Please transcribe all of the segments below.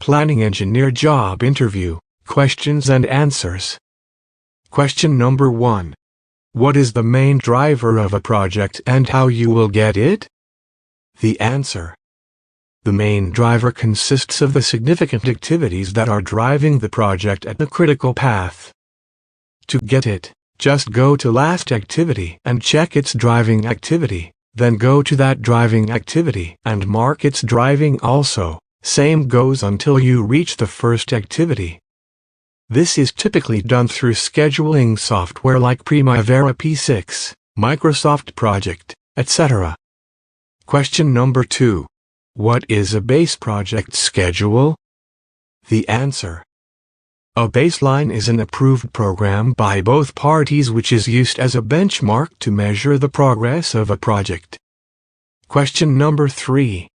Planning Engineer Job Interview, Questions and Answers. Question number 1. What is the main driver of a project and how you will get it? The answer. The main driver consists of the significant activities that are driving the project at the critical path. To get it, just go to last activity and check its driving activity, then go to that driving activity and mark its driving also. Same goes until you reach the first activity. This is typically done through scheduling software like Primavera P6, Microsoft Project, etc. Question number 2. What is a base project schedule? The answer. A baseline is an approved program by both parties which is used as a benchmark to measure the progress of a project. Question number 3.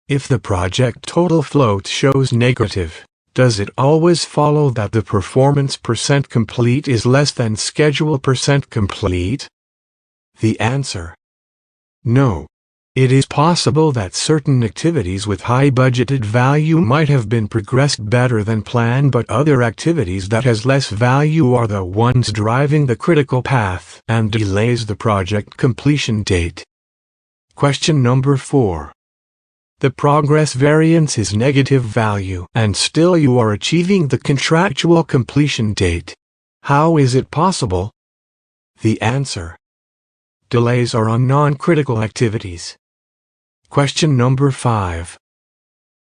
If the project total float shows negative, does it always follow that the performance % complete is less than schedule % complete? The answer. No. It is possible that certain activities with high budgeted value might have been progressed better than planned, but other activities that has less value are the ones driving the critical path and delays the project completion date. Question number 4. The progress variance is negative value and still you are achieving the contractual completion date. How is it possible? The answer. Delays are on non-critical activities. Question number 5.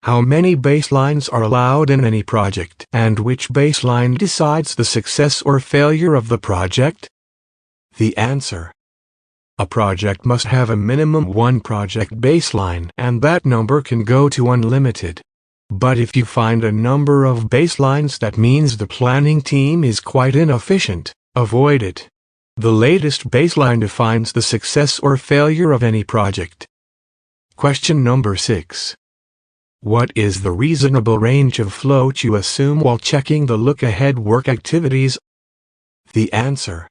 How many baselines are allowed in any project and which baseline decides the success or failure of the project? The answer. A project must have a minimum 1 project baseline and that number can go to unlimited. But if you find a number of baselines, that means the planning team is quite inefficient. Avoid it. The latest baseline defines the success or failure of any project. Question number 6. What is the reasonable range of float you assume while checking the look-ahead work activities? The answer.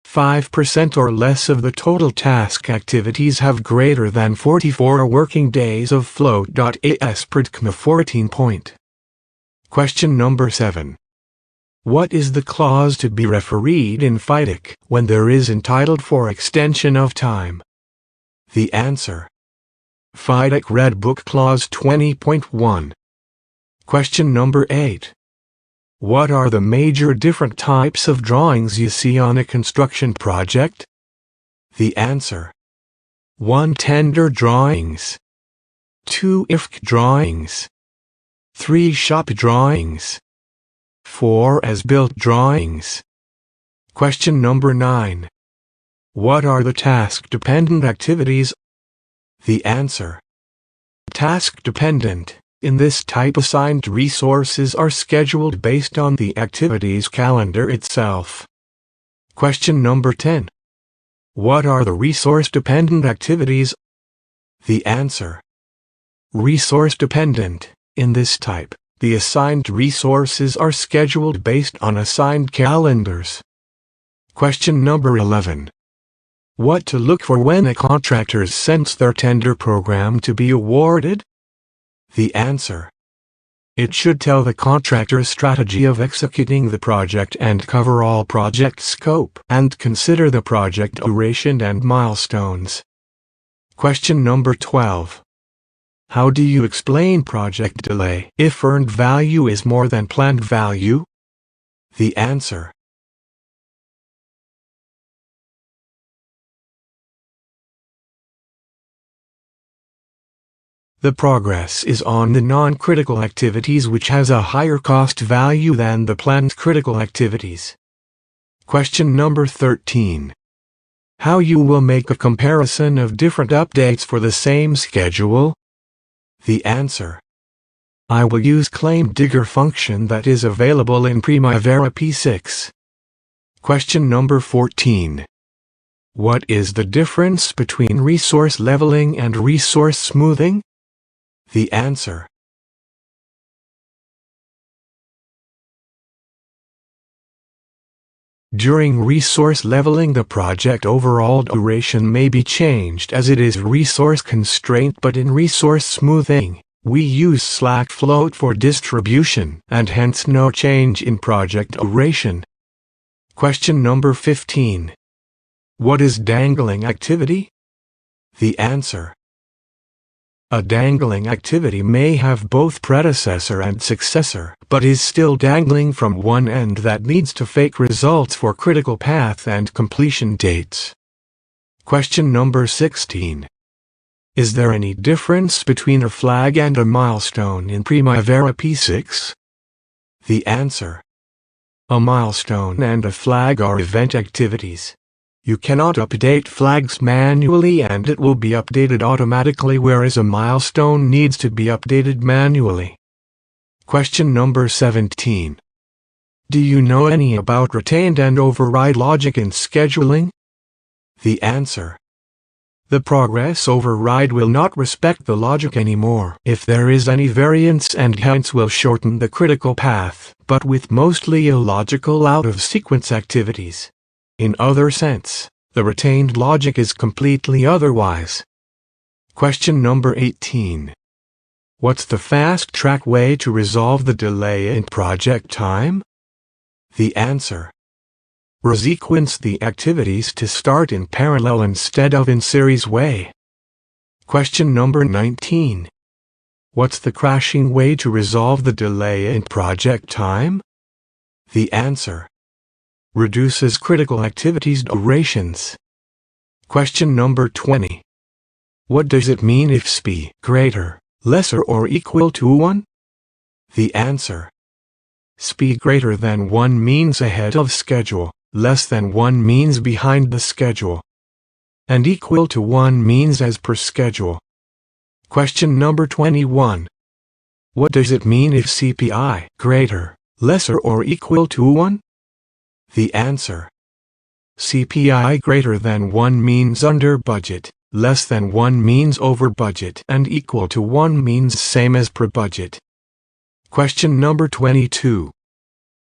5% or less of the total task activities have greater than 44 working days of float. As per TCMA 14 point. Question number 7. What is the clause to be refereed in FIDIC when there is entitled for extension of time? The answer. FIDIC Red Book Clause 20.1. Question number 8. What are the major different types of drawings you see on a construction project? The answer. 1. Tender drawings. 2. IFC drawings. 3. Shop drawings. 4. As-built drawings. Question number 9. What are the task-dependent activities? The answer. Task-dependent. In this type, assigned resources are scheduled based on the activities calendar itself. Question number 10. What are the resource-dependent activities? The answer. Resource-dependent. In this type, the assigned resources are scheduled based on assigned calendars. Question number 11. What to look for when a contractor sends their tender program to be awarded? The answer. It should tell the contractor's strategy of executing the project and cover all project scope and consider the project duration and milestones. Question number 12. How do you explain project delay if earned value is more than planned value? The answer. The progress is on the non-critical activities which has a higher cost value than the planned critical activities. Question number 13. How you will make a comparison of different updates for the same schedule? The answer. I will use claim digger function that is available in Primavera P6. Question number 14. What is the difference between resource leveling and resource smoothing? The answer. During resource leveling, the project overall duration may be changed as it is resource constraint, but in resource smoothing, We use slack float for distribution and hence no change in project duration. Question number 15. What is dangling activity? The answer. A dangling activity may have both predecessor and successor, but is still dangling from one end that needs to fake results for critical path and completion dates. Question number 16. Is there any difference between a flag and a milestone in Primavera P6? The answer. A milestone and a flag are event activities. You cannot update flags manually and it will be updated automatically, whereas a milestone needs to be updated manually. Question number 17. Do you know any about retained and override logic in scheduling? The answer. The progress override will not respect the logic anymore if there is any variance and hence will shorten the critical path, but with mostly illogical out-of-sequence activities. In other sense, the retained logic is completely otherwise. Question number 18. What's the fast-track way to resolve the delay in project time? The answer. Resequence the activities to start in parallel instead of in series way. Question number 19. What's the crashing way to resolve the delay in project time? The answer. Reduces critical activities durations. Question number 20. What does it mean if sp greater, lesser or equal to 1? The answer. Sp greater than 1 means ahead of schedule, less than 1 means behind the schedule, and equal to 1 means as per schedule. Question number 21. What does it mean if CPI greater, lesser or equal to 1? The answer. CPI greater than 1 means under budget, less than 1 means over budget, and equal to 1 means same as per budget. Question number 22.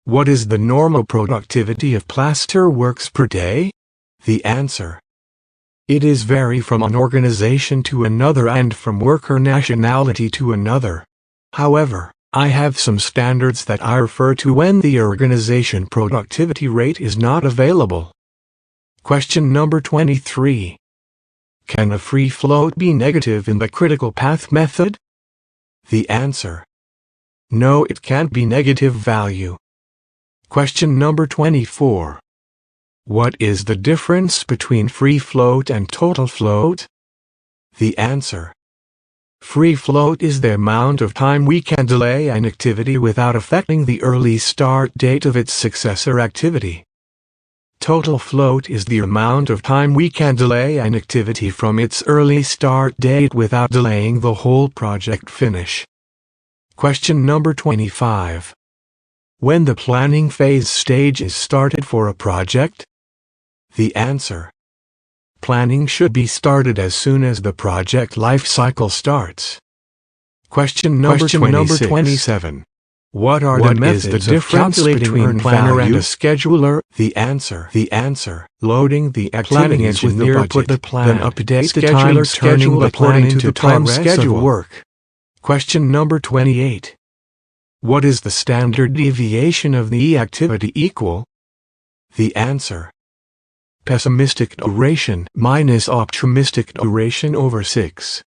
What is the normal productivity of plaster works per day? The answer. It is vary from an organization to another and from worker nationality to another. However, I have some standards that I refer to when the organization productivity rate is not available. Question number 23. Can a free float be negative in the critical path method? The answer. No, it can't be negative value. Question number 24. What is the difference between free float and total float? The answer. Free float is the amount of time we can delay an activity without affecting the early start date of its successor activity. Total float is the amount of time we can delay an activity from its early start date without delaying the whole project finish. Question number 25. When the planning phase stage is started for a project? The answer. Planning should be started as soon as the project life cycle starts. Question number 27. What the methods of calculating earned planner and a scheduler? The answer. Loading the activities with the budget, put the plan, then update the time turning the plan into the time schedule work. Question number 28. What is the standard deviation of the E activity equal? The answer. Pessimistic duration minus optimistic duration over 6.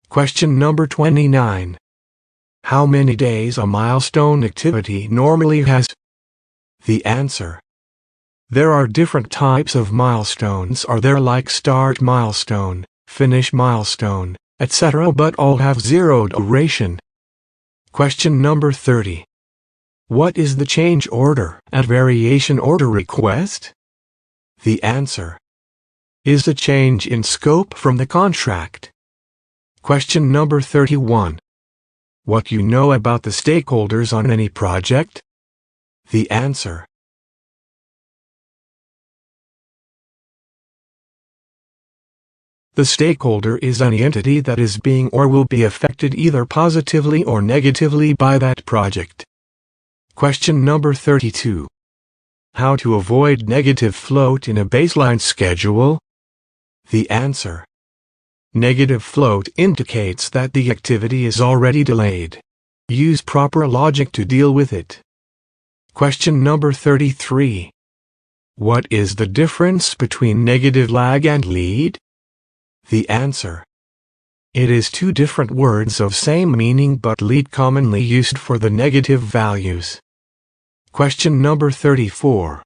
Question number 29. How many days a milestone activity normally has? The answer. There are different types of milestones are there like start milestone, finish milestone, etc. but all have 0 duration. Question number 30. What is the change order and variation order request? The answer. Is a change in scope from the contract. Question number 31. What you know about the stakeholders on any project? The answer. The stakeholder is any entity that is being or will be affected either positively or negatively by that project. Question number 32. How to avoid negative float in a baseline schedule? The answer. Negative float indicates that the activity is already delayed. Use proper logic to deal with it. Question number 33. What is the difference between negative lag and lead? The answer. It is two different words of same meaning but lead commonly used for the negative values. Question number 34.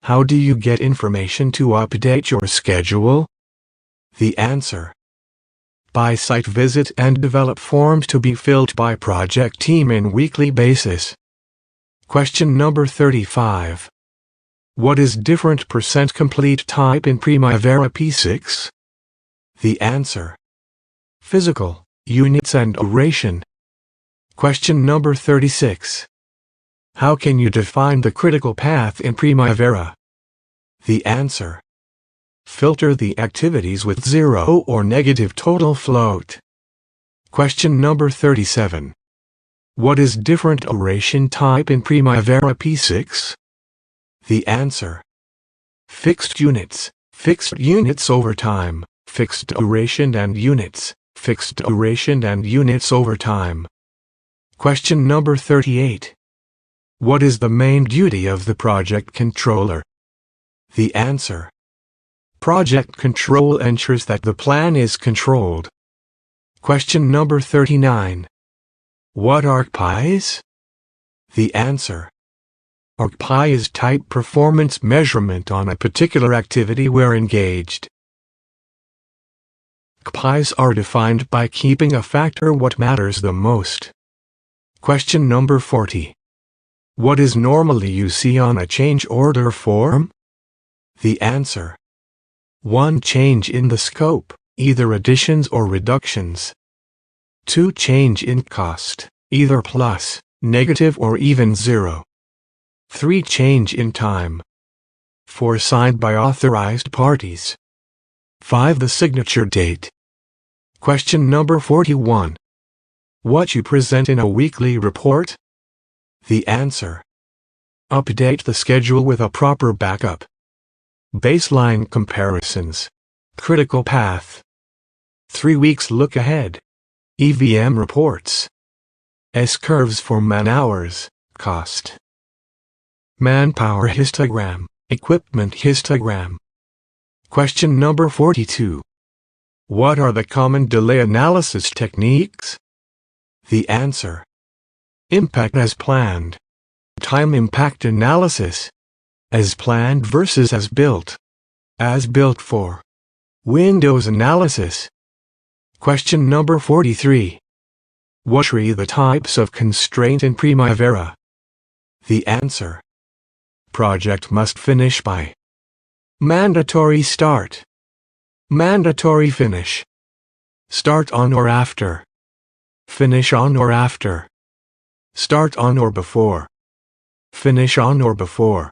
How do you get information to update your schedule? The answer. By site visit and develop forms to be filled by project team in weekly basis. Question number 35. What is different % complete type in Primavera P6? The answer. Physical, units and duration. Question number 36. How can you define the critical path in Primavera? The answer. Filter the activities with zero or negative total float. Question number 37. What is different duration type in Primavera P6? The answer. Fixed units over time, fixed duration and units, fixed duration and units over time. Question number 38. What is the main duty of the project controller? The answer. Project control ensures that the plan is controlled. Question number 39. What are KPIs? The answer. KPI is type performance measurement on a particular activity we're engaged. KPIs are defined by keeping a factor what matters the most. Question number 40. What is normally you see on a change order form? The answer. One change in the scope, either additions or reductions. 2 change in cost, either plus, negative or even 0. 3 change in time. 4 signed by authorized parties. 5 the signature date. Question number 41. What you present in a weekly report? The answer. Update the schedule with a proper backup. Baseline comparisons. Critical path. 3 weeks look ahead. EVM reports. S-curves for man-hours, cost. Manpower histogram, equipment histogram. Question number 42. What are the common delay analysis techniques? The answer. Impact as planned. Time impact analysis. As planned versus as built. As built for. Windows analysis. Question number 43. What are the types of constraint in Primavera? The answer. Project must finish by. Mandatory start. Mandatory finish. Start on or after. Finish on or after. Start on or before. Finish on or before.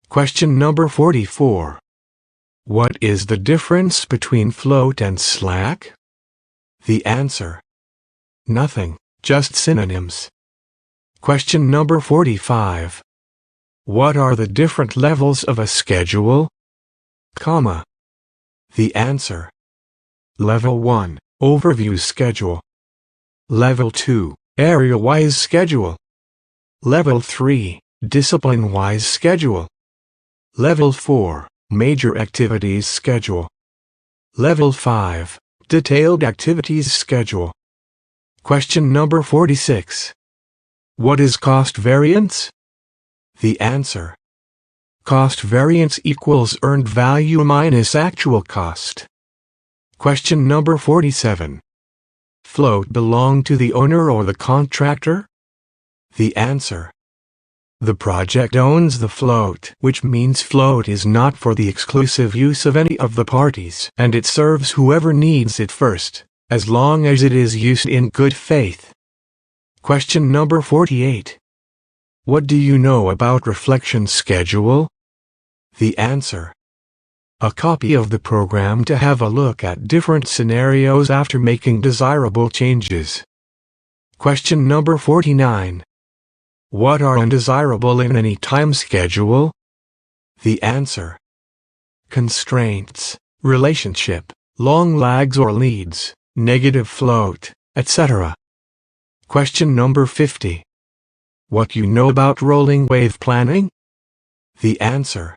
Question number 44. What is the difference between float and slack? The answer. Nothing, just synonyms. Question number 45. What are the different levels of a schedule? Comma. The answer. Level 1, Overview Schedule. Level 2, Area-wise Schedule. Level 3, Discipline-wise Schedule. Level 4, Major Activities Schedule. Level 5, Detailed Activities Schedule. Question number 46. What is cost variance? The answer. Cost variance equals earned value minus actual cost. Question number 47. Float belong to the owner or the contractor? The answer. The project owns the float, which means float is not for the exclusive use of any of the parties, and it serves whoever needs it first, as long as it is used in good faith. Question number 48. What do you know about reflection schedule? The answer. A copy of the program to have a look at different scenarios after making desirable changes. Question number 49. What are undesirable in any time schedule? The answer. Constraints, relationship, long lags or leads, negative float, etc. Question number 50. What you know about rolling wave planning? The answer.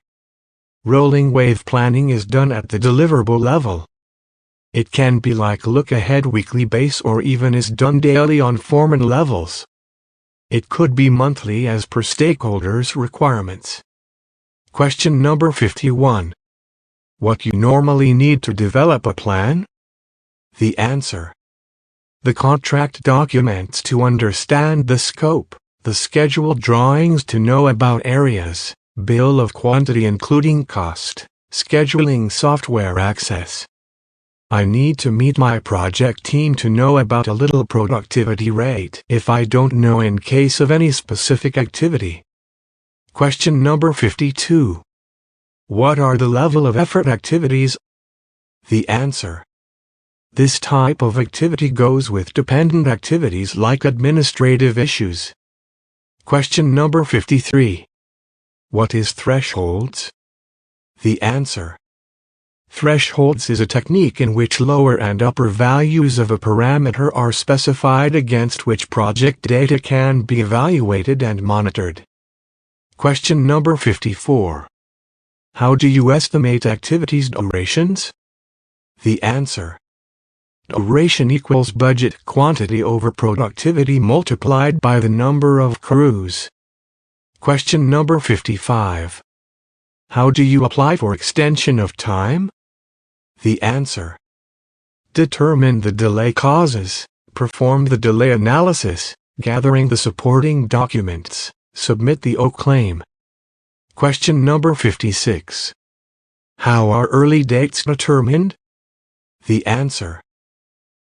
Rolling wave planning is done at the deliverable level. It can be like look-ahead weekly base or even is done daily on foreman levels. It could be monthly as per stakeholders' requirements. Question number 51. What you normally need to develop a plan? The answer. The contract documents to understand the scope, the schedule drawings to know about areas, bill of quantity including cost, scheduling software access. I need to meet my project team to know about a little productivity rate if I don't know in case of any specific activity. Question number 52. What are the level of effort activities? The answer. This type of activity goes with dependent activities like administrative issues. Question number 53. What is thresholds? The answer. Thresholds is a technique in which lower and upper values of a parameter are specified against which project data can be evaluated and monitored. Question number 54. How do you estimate activities durations? The answer. Duration equals budget quantity over productivity multiplied by the number of crews. Question number 55. How do you apply for extension of time? The answer. Determine the delay causes, perform the delay analysis, gathering the supporting documents, submit the O claim. Question number 56. How are early dates determined? The answer.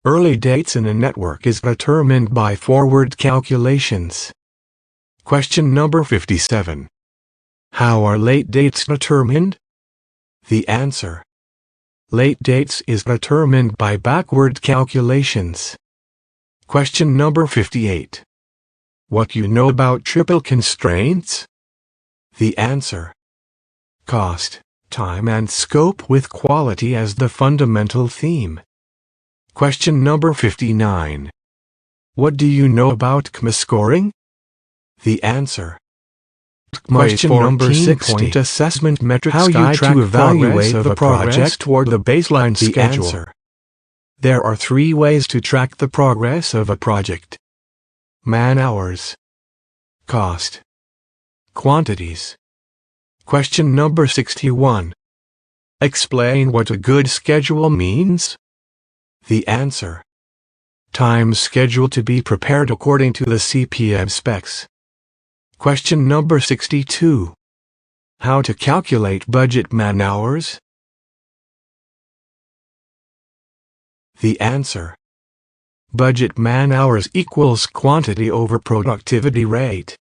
Early dates in a network is determined by forward calculations. Question number 57. How are late dates determined? The answer. Late dates is determined by backward calculations. Question number 58. What you know about triple constraints? The answer. Cost, time and scope with quality as the fundamental theme. Question number 59. What do you know about CMA scoring? The answer. Question number 60. Assessment metrics how you track to evaluate the progress toward the baseline schedule. Answer. There are 3 ways to track the progress of a project. Man-hours. Cost. Quantities. Question number 61. Explain what a good schedule means. The answer. Time schedule to be prepared according to the CPM specs. Question number 62. How to calculate budget man-hours? The answer. Budget man-hours equals quantity over productivity rate.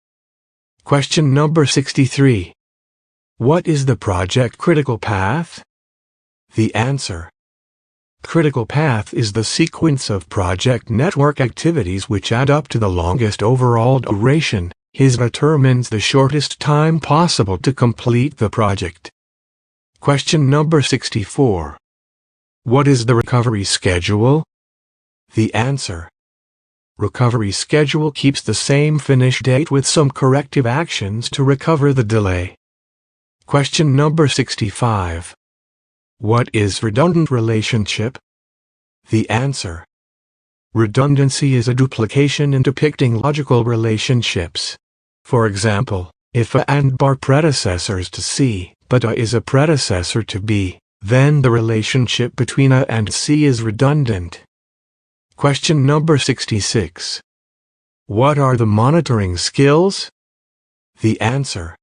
Question number 63. What is the project critical path? The answer. Critical path is the sequence of project network activities which add up to the longest overall duration. His determines the shortest time possible to complete the project. Question number 64. What is the recovery schedule? The answer. Recovery schedule keeps the same finish date with some corrective actions to recover the delay. Question number 65. What is redundant relationship? The answer. Redundancy is a duplication in depicting logical relationships. For example, if A and B are predecessors to C, but A is a predecessor to B, then the relationship between A and C is redundant. Question number 66. What are the monitoring skills? The answer.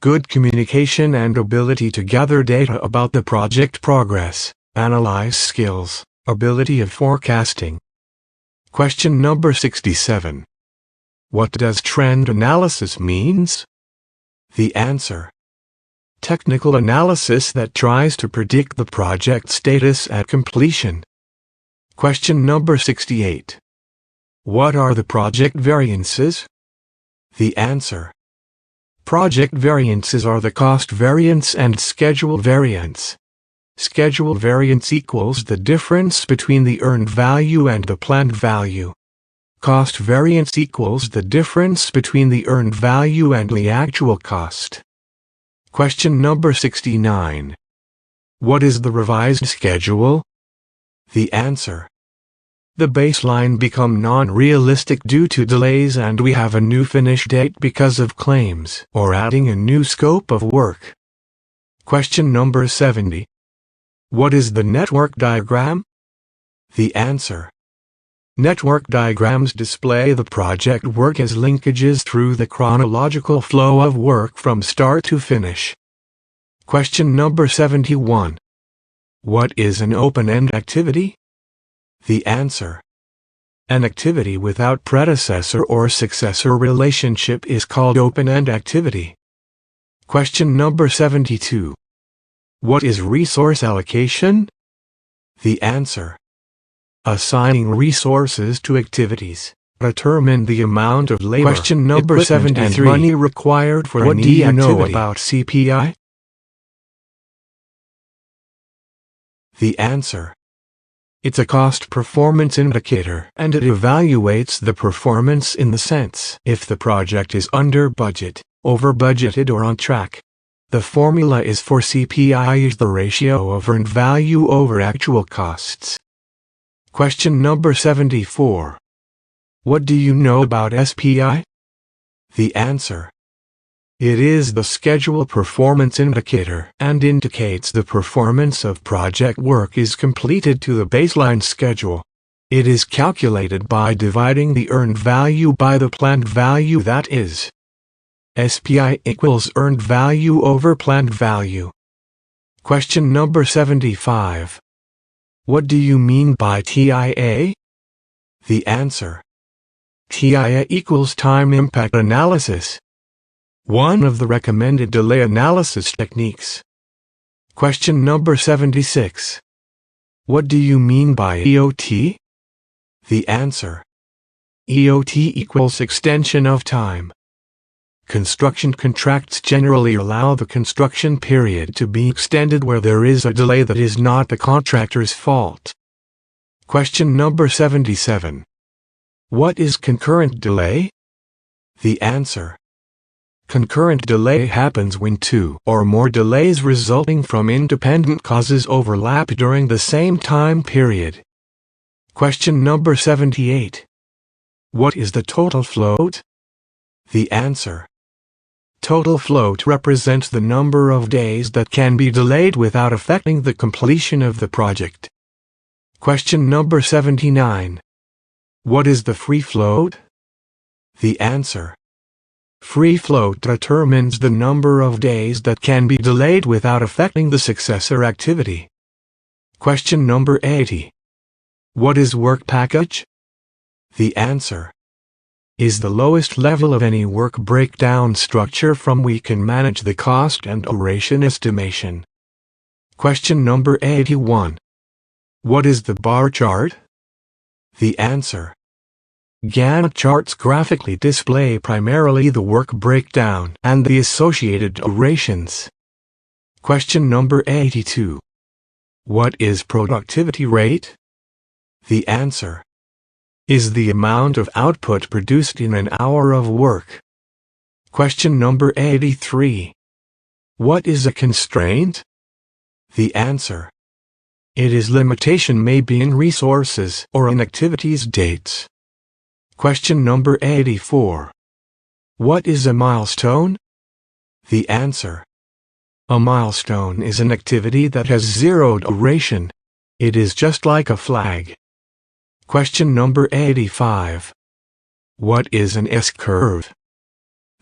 Good communication and ability to gather data about the project progress, analyze skills, ability of forecasting. Question number 67. What does trend analysis means? The answer. Technical analysis that tries to predict the project status at completion. Question number 68. What are the project variances? The answer. Project variances are the cost variance and schedule variance. Schedule variance equals the difference between the earned value and the planned value. Cost variance equals the difference between the earned value and the actual cost. Question number 69. What is the revised schedule? The answer. The baseline become non-realistic due to delays and we have a new finish date because of claims or adding a new scope of work. Question number 70. What is the network diagram? The answer. Network diagrams display the project work as linkages through the chronological flow of work from start to finish. Question number 71. What is an open-end activity? The answer. An activity without predecessor or successor relationship is called open-end activity. Question number 72. What is resource allocation? The answer. Assigning resources to activities. Determine the amount of labor, Question number 73. and money required for What any do you activity. know about CPI? The answer. It's a cost performance indicator, and it evaluates the performance in the sense if the project is under budget, over budgeted or on track. The formula is for CPI is the ratio of earned value over actual costs. Question number 74. What do you know about SPI? The answer. It is the schedule performance indicator and indicates the performance of project work is completed to the baseline schedule. It is calculated by dividing the earned value by the planned value, that is, SPI equals earned value over planned value. Question number 75. What do you mean by TIA? The answer. TIA equals time impact analysis, one of the recommended delay analysis techniques. Question number 76. What do you mean by EOT? The answer. EOT equals extension of time. Construction contracts generally allow the construction period to be extended where there is a delay that is not the contractor's fault. Question number 77. What is concurrent delay? The answer. Concurrent delay happens when two or more delays resulting from independent causes overlap during the same time period. Question number 78. What is the total float? The answer. Total float represents the number of days that can be delayed without affecting the completion of the project. Question number 79. What is the free float? The answer. Free float determines the number of days that can be delayed without affecting the successor activity. Question number 80. What is work package? The answer. Is the lowest level of any work breakdown structure from which we can manage the cost and duration estimation. Question number 81. What is the bar chart? The answer. Gantt charts graphically display primarily the work breakdown and the associated durations. Question number 82. What is productivity rate? The answer. Is the amount of output produced in an hour of work. Question number 83. What is a constraint? The answer. It is limitation may be in resources or in activities dates. Question number 84. What is a milestone? The answer. A milestone is an activity that has zero duration. It is just like a flag. Question number 85. What is an S-curve?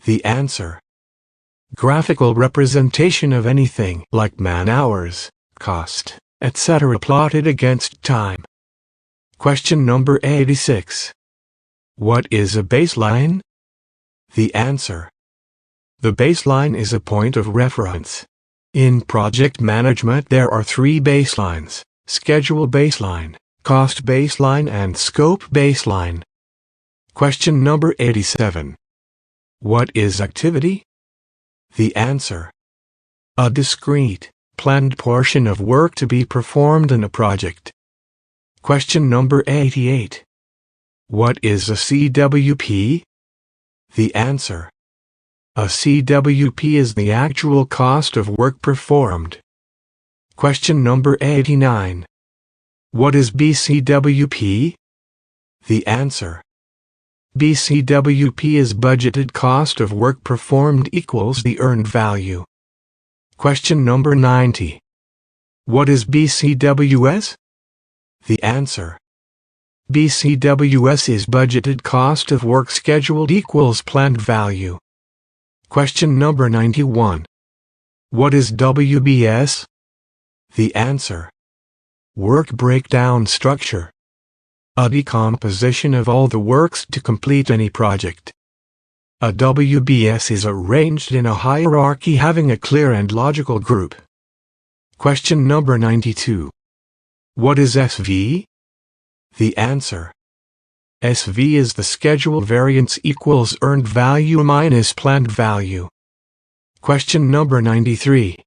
The answer. Graphical representation of anything like man-hours, cost, etc. plotted against time. Question number 86. What is a baseline? The answer. The baseline is a point of reference. In project management there are three baselines: schedule baseline, cost baseline and scope baseline. Question number 87. What is activity? The answer. A discrete, planned portion of work to be performed in a project. Question number 88. What is a CWP? The answer. A CWP is the actual cost of work performed. Question number 89. What is BCWP? The answer. BCWP is budgeted cost of work performed equals the earned value. Question number 90. What is BCWS? The answer. BCWS is budgeted cost of work scheduled equals planned value. Question number 91. What is WBS? The answer. Work breakdown structure. A decomposition of all the works to complete any project. A WBS is arranged in a hierarchy having a clear and logical group. Question number 92. What is SV? The answer. SV is the schedule variance equals earned value minus planned value. Question number 93.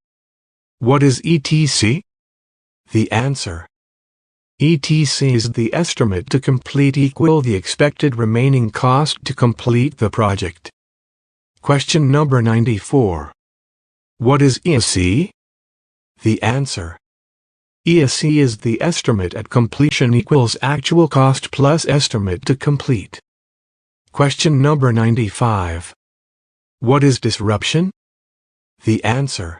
What is ETC? The answer. ETC is the estimate to complete equal the expected remaining cost to complete the project. Question number 94. What is ESC? The answer. ESC is the estimate at completion equals actual cost plus estimate to complete. Question number 95. What is disruption? The answer.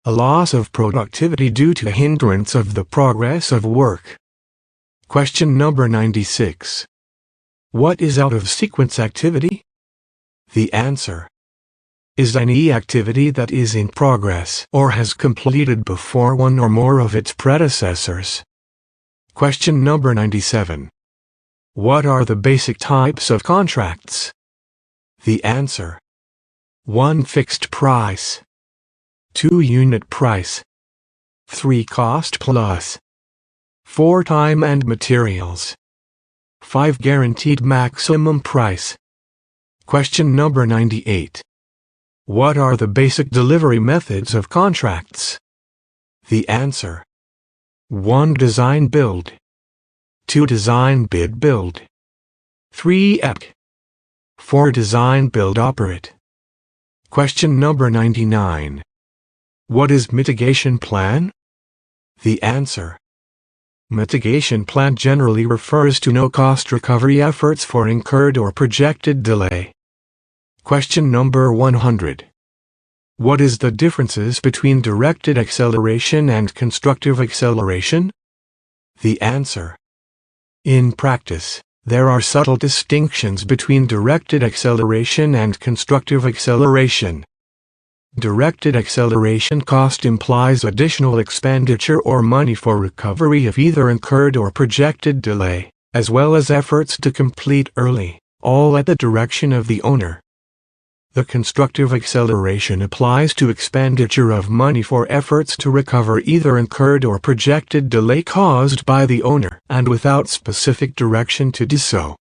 A loss of productivity due to hindrance of the progress of work. Question number 96. What is out-of-sequence activity? The answer. Is any activity that is in progress or has completed before one or more of its predecessors. Question number 97. What are the basic types of contracts? The answer. 1. Fixed price. 2. Unit price. 3. Cost plus. 4. Time and materials. 5. Guaranteed maximum price. Question number 98. What are the basic delivery methods of contracts? The answer. 1. Design build. 2. Design bid build. 3. EPC. 4. Design build operate. Question number 99. What is mitigation plan? The answer. Mitigation plan generally refers to no-cost recovery efforts for incurred or projected delay. Question number 100. What is the differences between directed acceleration and constructive acceleration? The answer. In practice, there are subtle distinctions between directed acceleration and constructive acceleration. Directed acceleration cost implies additional expenditure or money for recovery of either incurred or projected delay, as well as efforts to complete early, all at the direction of the owner. The constructive acceleration applies to expenditure of money for efforts to recover either incurred or projected delay caused by the owner and without specific direction to do so.